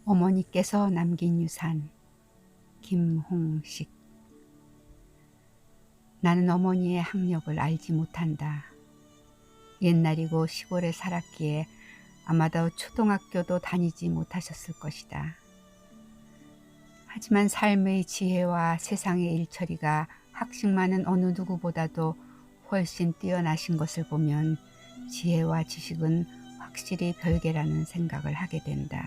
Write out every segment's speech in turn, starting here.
어머니께서 남긴 유산. 김홍식. 나는 어머니의 학력을 알지 못한다. 옛날이고 시골에 살았기에 아마도 초등학교도 다니지 못하셨을 것이다. 하지만 삶의 지혜와 세상의 일처리가 학식 많은 어느 누구보다도 훨씬 뛰어나신 것을 보면 지혜와 지식은 확실히 별개라는 생각을 하게 된다.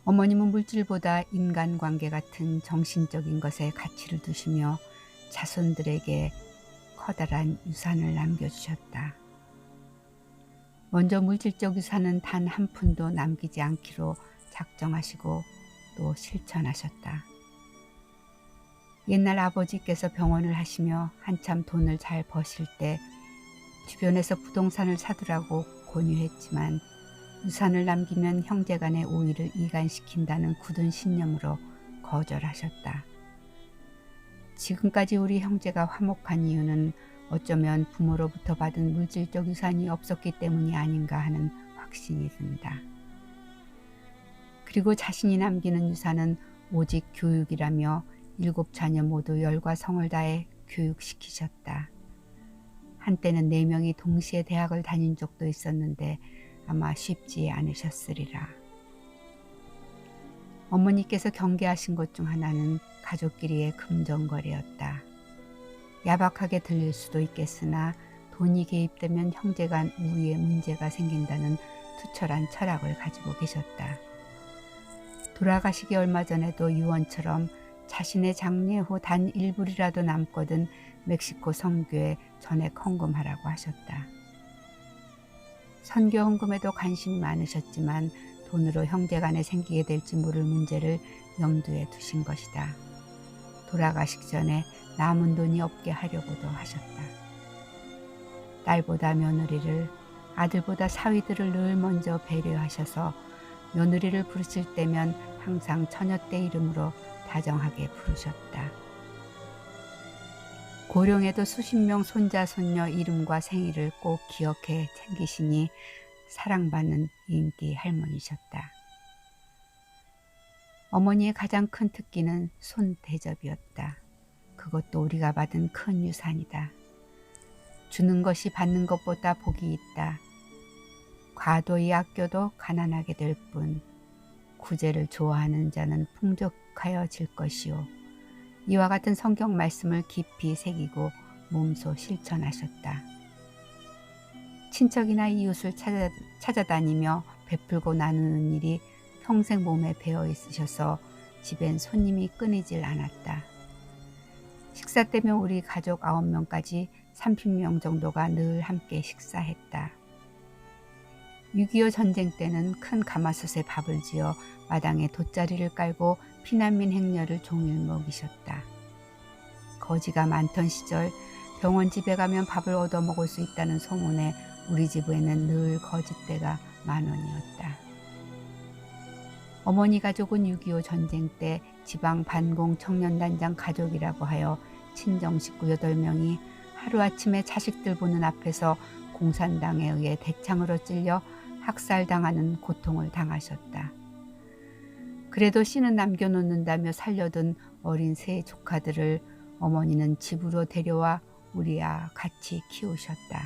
어머님은 물질보다 인간관계 같은 정신적인 것에 가치를 두시며 자손들에게 커다란 유산을 남겨주셨다. 먼저 물질적 유산은 단 한 푼도 남기지 않기로 작정하시고 또 실천하셨다. 옛날 아버지께서 병원을 하시며 한참 돈을 잘 버실 때 주변에서 부동산을 사두라고 권유했지만 유산을 남기면 형제간의 우위를 이간시킨다는 굳은 신념으로 거절하셨다. 지금까지 우리 형제가 화목한 이유는 어쩌면 부모로부터 받은 물질적 유산이 없었기 때문이 아닌가 하는 확신이 든다. 그리고 자신이 남기는 유산은 오직 교육이라며 7 자녀 모두 열과 성을 다해 교육시키셨다. 한때는 4명이 동시에 대학을 다닌 적도 있었는데 아마 쉽지 않으셨으리라. 어머니께서 경계하신 것 중 하나는 가족끼리의 금전거래였다. 야박하게 들릴 수도 있겠으나 돈이 개입되면 형제간 우위에 문제가 생긴다는 투철한 철학을 가지고 계셨다. 돌아가시기 얼마 전에도 유언처럼 자신의 장례 후 단 1불이라도 남거든 멕시코 선교에 전액 헌금하라고 하셨다. 선교 헌금에도 관심이 많으셨지만 돈으로 형제간에 생기게 될지 모를 문제를 염두에 두신 것이다. 돌아가시기 전에 남은 돈이 없게 하려고도 하셨다. 딸보다 며느리를, 아들보다 사위들을 늘 먼저 배려하셔서 며느리를 부르실 때면 항상 처녀때 이름으로 다정하게 부르셨다. 고령에도 수십 명 손자 손녀 이름과 생일을 꼭 기억해 챙기시니 사랑받는 인기 할머니셨다. 어머니의 가장 큰 특기는 손대접이었다. 그것도 우리가 받은 큰 유산이다. 주는 것이 받는 것보다 복이 있다. 과도히 아껴도 가난하게 될 뿐 구제를 좋아하는 자는 풍족하여질 것이요. 이와 같은 성경 말씀을 깊이 새기고 몸소 실천하셨다. 친척이나 이웃을 찾아다니며 베풀고 나누는 일이 평생 몸에 배어 있으셔서 집엔 손님이 끊이질 않았다. 식사 때면 우리 가족 9명까지 30명 정도가 늘 함께 식사했다. 6.25 전쟁 때는 큰 가마솥에 밥을 지어 마당에 돗자리를 깔고 피난민 행렬을 종일 먹이셨다. 거지가 많던 시절 병원 집에 가면 밥을 얻어 먹을 수 있다는 소문에 우리 집에는 늘 거짓대가 만원이었다. 어머니 가족은 6.25 전쟁 때 지방 반공 청년단장 가족이라고 하여 친정 식구 8명이 하루아침에 자식들 보는 앞에서 공산당에 의해 대창으로 찔려 학살당하는 고통을 당하셨다. 그래도 씨는 남겨놓는다며 살려둔 어린 세 조카들을 어머니는 집으로 데려와 우리와 같이 키우셨다.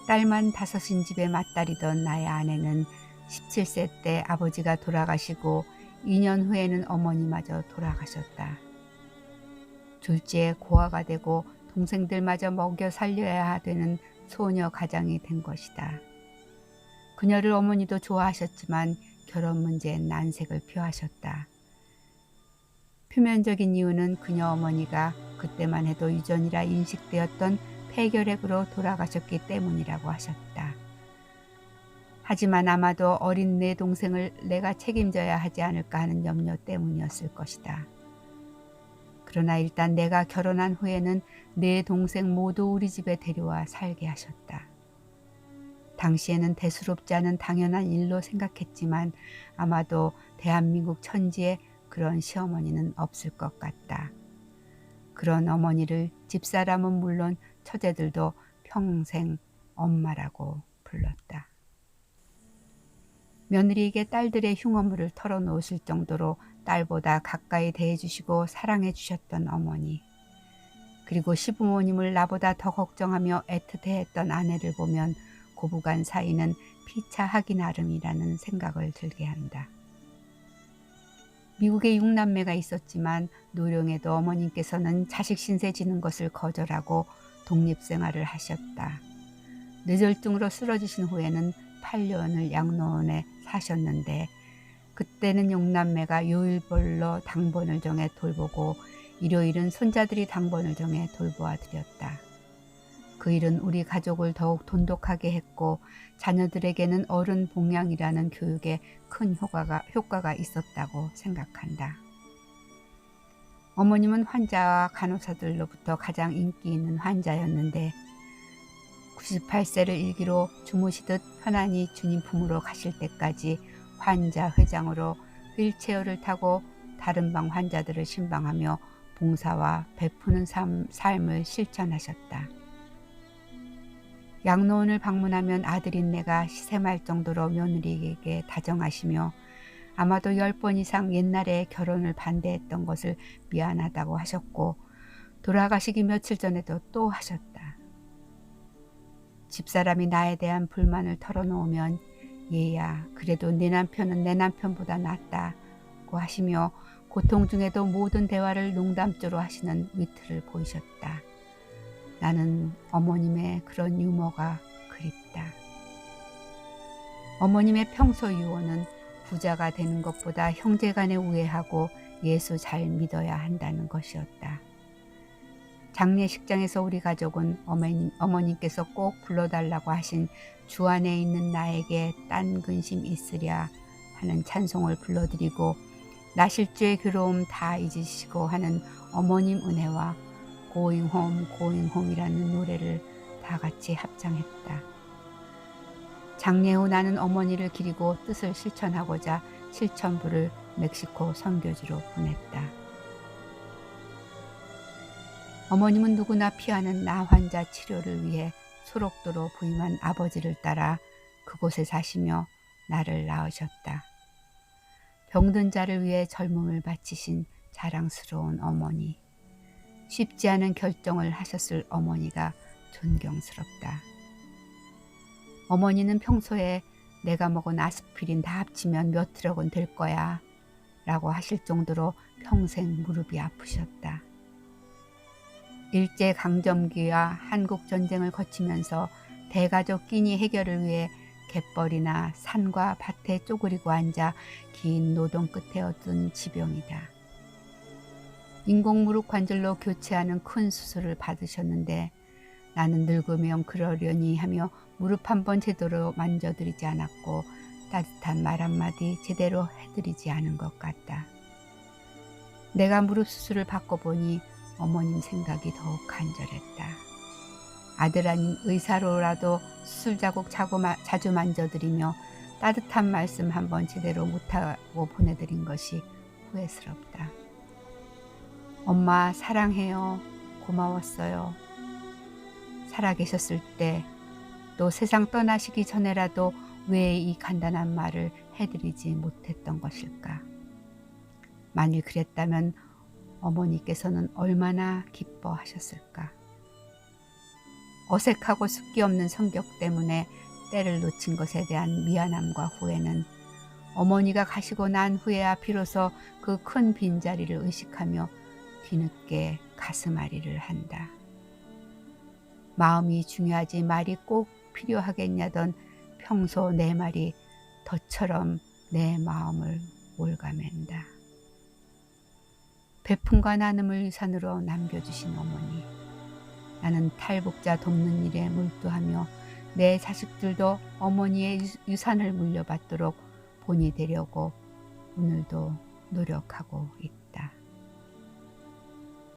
딸만 5인 집에 맞딸이던 나의 아내는 17세 때 아버지가 돌아가시고 2년 후에는 어머니마저 돌아가셨다. 둘째에 고아가 되고 동생들마저 먹여 살려야 되는 소녀 가장이 된 것이다. 그녀를 어머니도 좋아하셨지만 결혼 문제엔 난색을 표하셨다. 표면적인 이유는 그녀 어머니가 그때만 해도 유전이라 인식되었던 폐결핵으로 돌아가셨기 때문이라고 하셨다. 하지만 아마도 어린 내 동생을 내가 책임져야 하지 않을까 하는 염려 때문이었을 것이다. 그러나 일단 내가 결혼한 후에는 내 동생 모두 우리 집에 데려와 살게 하셨다. 당시에는 대수롭지 않은 당연한 일로 생각했지만 아마도 대한민국 천지에 그런 시어머니는 없을 것 같다. 그런 어머니를 집사람은 물론 처제들도 평생 엄마라고 불렀다. 며느리에게 딸들의 흉어물을 털어놓으실 정도로 딸보다 가까이 대해주시고 사랑해주셨던 어머니, 그리고 시부모님을 나보다 더 걱정하며 애틋해했던 아내를 보면 고부간 사이는 피차하기 나름이라는 생각을 들게 한다. 미국에 6남매가 있었지만 노령에도 어머님께서는 자식 신세 지는 것을 거절하고 독립생활을 하셨다. 뇌졸중으로 쓰러지신 후에는 8년을 양로원에 사셨는데 그때는 6남매가 요일별로 당번을 정해 돌보고 일요일은 손자들이 당번을 정해 돌보아 드렸다. 그 일은 우리 가족을 더욱 돈독하게 했고 자녀들에게는 어른 봉양이라는 교육에 큰 효과가 있었다고 생각한다. 어머님은 환자와 간호사들로부터 가장 인기 있는 환자였는데 98세를 일기로 주무시듯 편안히 주님 품으로 가실 때까지 환자 회장으로 휠체어를 타고 다른 방 환자들을 신방하며 봉사와 베푸는 삶을 실천하셨다. 양로원을 방문하면 아들인 내가 시샘할 정도로 며느리에게 다정하시며 아마도 10번 이상 옛날에 결혼을 반대했던 것을 미안하다고 하셨고 돌아가시기 며칠 전에도 또 하셨다. 집사람이 나에 대한 불만을 털어놓으면 얘야 그래도 네 남편은 내 남편보다 낫다고 하시며 고통 중에도 모든 대화를 농담조로 하시는 위트를 보이셨다. 나는 어머님의 그런 유머가 그립다. 어머님의 평소 유언은 부자가 되는 것보다 형제간에 우애하고 예수 잘 믿어야 한다는 것이었다. 장례식장에서 우리 가족은 어머님께서 꼭 불러달라고 하신 주 안에 있는 나에게 딴 근심 있으랴 하는 찬송을 불러드리고 나실주의 괴로움 다 잊으시고 하는 어머님 은혜와 Going Home, Going Home이라는 노래를 다 같이 합창했다. 장례 후 나는 어머니를 기리고 뜻을 실천하고자 실천부를 멕시코 선교지로 보냈다. 어머님은 누구나 피하는 나 환자 치료를 위해 소록도로 부임한 아버지를 따라 그곳에 사시며 나를 낳으셨다. 병든 자를 위해 젊음을 바치신 자랑스러운 어머니. 쉽지 않은 결정을 하셨을 어머니가 존경스럽다. 어머니는 평소에 내가 먹은 아스피린 다 합치면 몇 트럭은 될 거야 라고 하실 정도로 평생 무릎이 아프셨다. 일제강점기와 한국전쟁을 거치면서 대가족 끼니 해결을 위해 갯벌이나 산과 밭에 쪼그리고 앉아 긴 노동 끝에 얻은 지병이다. 인공무릎 관절로 교체하는 큰 수술을 받으셨는데 나는 늙으면 그러려니 하며 무릎 한번 제대로 만져드리지 않았고 따뜻한 말 한마디 제대로 해드리지 않은 것 같다. 내가 무릎 수술을 받고 보니 어머님 생각이 더욱 간절했다. 아들 아닌 의사로라도 수술 자국 자주 만져드리며 따뜻한 말씀 한번 제대로 못하고 보내드린 것이 후회스럽다. 엄마 사랑해요. 고마웠어요. 살아계셨을 때 또 세상 떠나시기 전에라도 왜 이 간단한 말을 해드리지 못했던 것일까? 만일 그랬다면 어머니께서는 얼마나 기뻐하셨을까? 어색하고 숫기 없는 성격 때문에 때를 놓친 것에 대한 미안함과 후회는 어머니가 가시고 난 후에야 비로소 그 큰 빈자리를 의식하며 뒤늦게 가슴앓이를 한다. 마음이 중요하지 말이 꼭 필요하겠냐던 평소 내 말이 덫처럼 내 마음을 올가맨다. 베품과 나눔을 유산으로 남겨주신 어머니. 나는 탈북자 돕는 일에 몰두하며 내 자식들도 어머니의 유산을 물려받도록 본이 되려고 오늘도 노력하고 있다.